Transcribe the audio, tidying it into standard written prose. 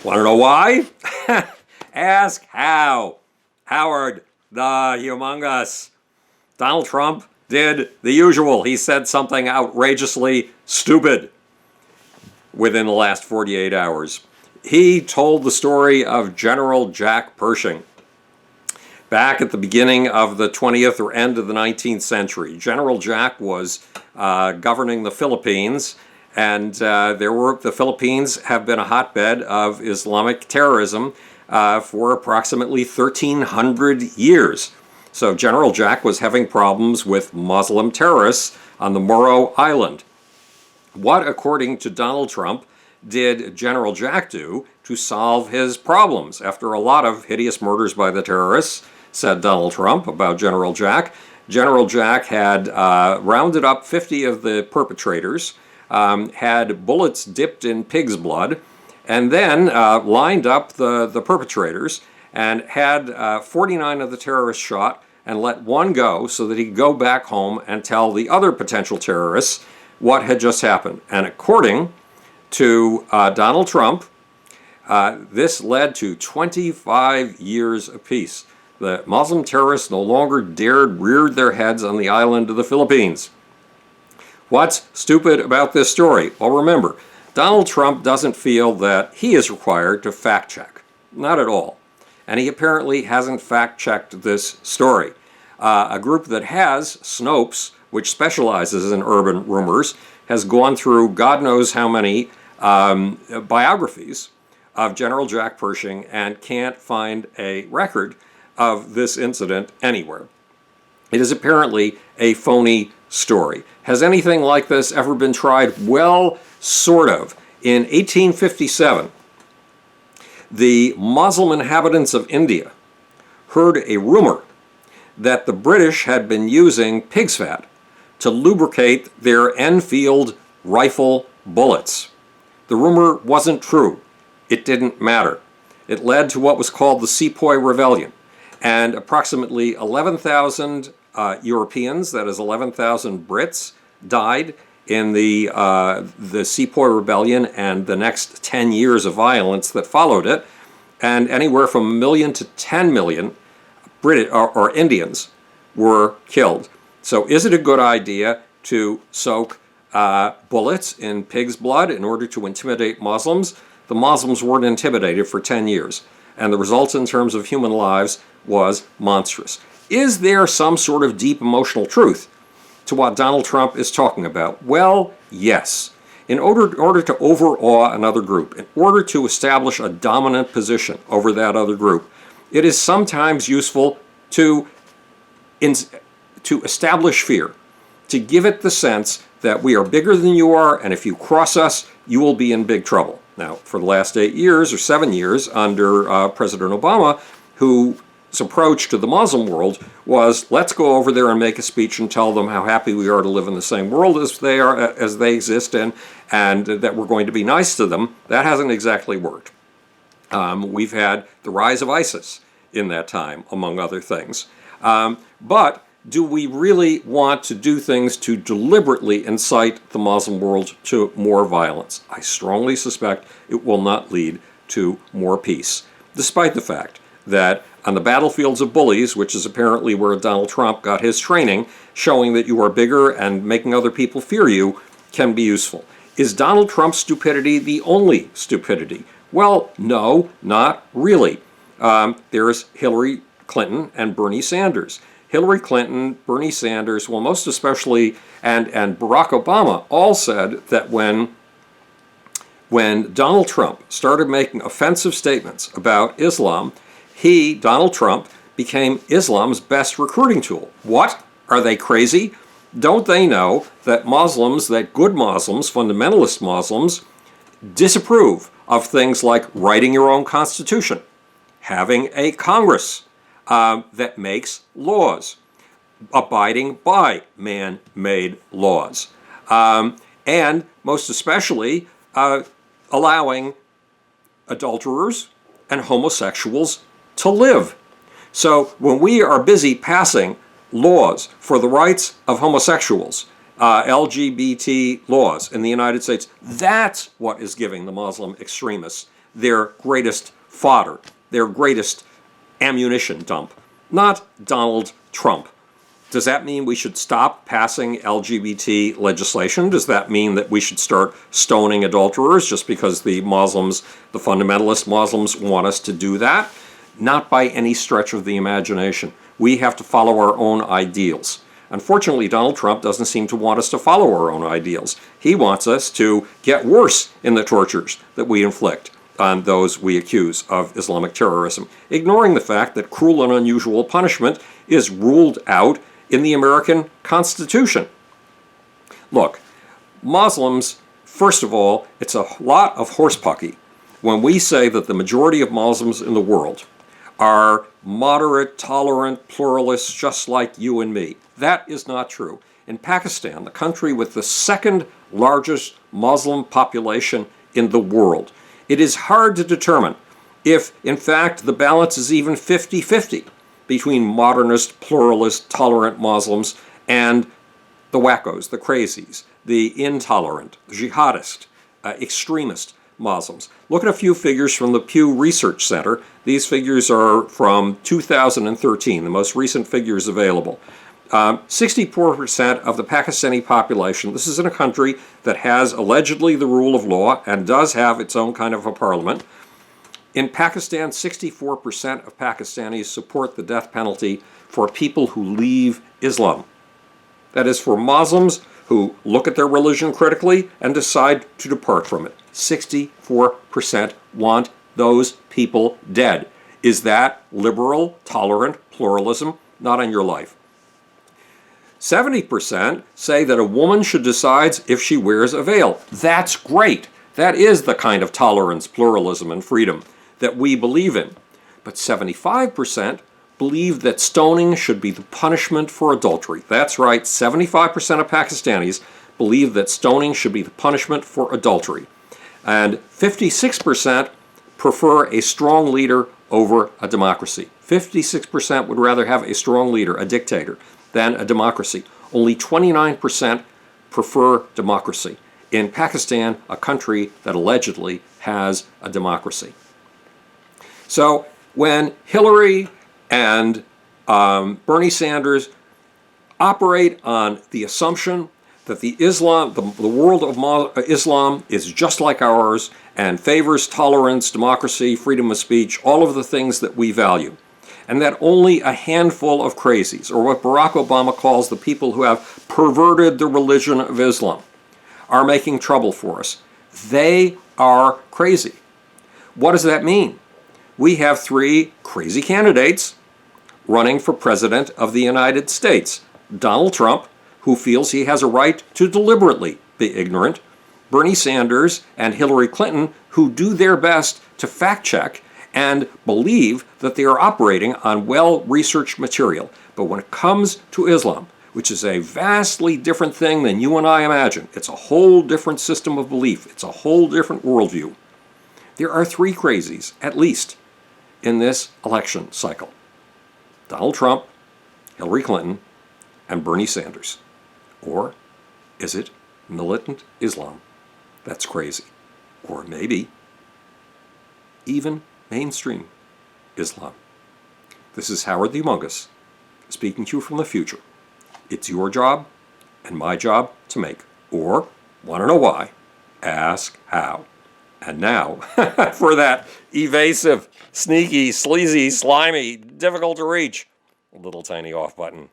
Want to know why? Ask how. Howard, the humongous. Donald Trump did the usual. He said something outrageously stupid within the last 48 hours. He told the story of General Jack Pershing. Back at the beginning of the 20th or end of the 19th century, General Jack was governing the Philippines, and the Philippines have been a hotbed of Islamic terrorism for approximately 1,300 years. So General Jack was having problems with Muslim terrorists on the Moro Island. What, according to Donald Trump, did General Jack do to solve his problems? After a lot of hideous murders by the terrorists, said Donald Trump about General Jack, General Jack had rounded up 50 of the perpetrators, had bullets dipped in pig's blood, and then lined up the perpetrators and had 49 of the terrorists shot and let one go so that he could go back home and tell the other potential terrorists what had just happened. And according to Donald Trump, this led to 25 years of peace. The Muslim terrorists no longer dared rear their heads on the island of the Philippines. What's stupid about this story? Well, remember, Donald Trump doesn't feel that he is required to fact check. Not at all. And he apparently hasn't fact checked this story. A group that has, Snopes, which specializes in urban rumors, has gone through God knows how many biographies of General Jack Pershing and can't find a record of this incident anywhere. It is apparently a phony story. Has anything like this ever been tried? Well, sort of. In 1857, the Muslim inhabitants of India heard a rumor that the British had been using pig's fat to lubricate their Enfield rifle bullets. The rumor wasn't true. It didn't matter. It led to what was called the Sepoy Rebellion. And approximately 11,000 Europeans, that is 11,000 Brits, died in the Sepoy Rebellion and the next 10 years of violence that followed it. And anywhere from 1 million to 10 million or Indians were killed. So is it a good idea to soak bullets in pig's blood in order to intimidate Muslims? The Muslims weren't intimidated for 10 years. And the results in terms of human lives was monstrous. Is there some sort of deep emotional truth to what Donald Trump is talking about? Well, yes. In order to overawe another group, in order to establish a dominant position over that other group, it is sometimes useful to establish fear, to give it the sense that we are bigger than you are, and if you cross us, you will be in big trouble. Now, for the last 8 years or 7 years under President Obama, whose approach to the Muslim world was, let's go over there and make a speech and tell them how happy we are to live in the same world as they exist in, and that we're going to be nice to them. That hasn't exactly worked. We've had the rise of ISIS in that time, among other things. But do we really want to do things to deliberately incite the Muslim world to more violence? I strongly suspect it will not lead to more peace, despite the fact that on the battlefields of bullies, which is apparently where Donald Trump got his training, showing that you are bigger and making other people fear you can be useful. Is Donald Trump's stupidity the only stupidity? Well, no, not really. There's Hillary Clinton and Bernie Sanders. Hillary Clinton, Bernie Sanders, well, most especially, and Barack Obama all said that when Donald Trump started making offensive statements about Islam, Donald Trump, became Islam's best recruiting tool. What? Are they crazy? Don't they know that Muslims, that good Muslims, fundamentalist Muslims, disapprove of things like writing your own constitution, having a Congress that makes laws, abiding by man-made laws, and most especially allowing adulterers and homosexuals to live. So when we are busy passing laws for the rights of homosexuals, LGBT laws in the United States, that's what is giving the Muslim extremists their greatest fodder, their greatest ammunition dump, not Donald Trump. Does that mean we should stop passing LGBT legislation? Does that mean that we should start stoning adulterers just because the Muslims, the fundamentalist Muslims, want us to do that? Not by any stretch of the imagination. We have to follow our own ideals. Unfortunately, Donald Trump doesn't seem to want us to follow our own ideals. He wants us to get worse in the tortures that we inflict on those we accuse of Islamic terrorism, ignoring the fact that cruel and unusual punishment is ruled out in the American Constitution. Look, Muslims, first of all, it's a lot of horsepucky when we say that the majority of Muslims in the world are moderate, tolerant, pluralists just like you and me. That is not true. In Pakistan, the country with the second largest Muslim population in the world, it is hard to determine if, in fact, the balance is even 50-50 between modernist, pluralist, tolerant Muslims and the wackos, the crazies, the intolerant, jihadist, extremist Muslims. Look at a few figures from the Pew Research Center. These figures are from 2013, the most recent figures available. 64% of the Pakistani population, this is in a country that has allegedly the rule of law and does have its own kind of a parliament. In Pakistan, 64% of Pakistanis support the death penalty for people who leave Islam. That is, for Muslims who look at their religion critically and decide to depart from it. 64% want those people dead. Is that liberal, tolerant pluralism? Not on your life. 70% say that a woman should decide if she wears a veil. That's great. That is the kind of tolerance, pluralism, and freedom that we believe in. But 75% believe that stoning should be the punishment for adultery. That's right, 75% of Pakistanis believe that stoning should be the punishment for adultery. And 56% prefer a strong leader over a democracy. 56% would rather have a strong leader, a dictator, than a democracy. Only 29% prefer democracy in Pakistan, a country that allegedly has a democracy. So when Hillary and Bernie Sanders operate on the assumption that the world of Islam is just like ours and favors tolerance, democracy, freedom of speech, all of the things that we value, and that only a handful of crazies, or what Barack Obama calls the people who have perverted the religion of Islam, are making trouble for us. They are crazy. What does that mean? We have three crazy candidates running for president of the United States. Donald Trump, who feels he has a right to deliberately be ignorant. Bernie Sanders and Hillary Clinton, who do their best to fact check and believe that they are operating on well-researched material. But when it comes to Islam, which is a vastly different thing than you and I imagine, it's a whole different system of belief, it's a whole different worldview, there are three crazies, at least, in this election cycle. Donald Trump, Hillary Clinton, and Bernie Sanders. Or is it militant Islam that's crazy? Or maybe even mainstream Islam. This is Howard the Humongous, speaking to you from the future. It's your job and my job to make. Or, want to know why? Ask how. And now, for that evasive, sneaky, sleazy, slimy, difficult to reach, little tiny off button.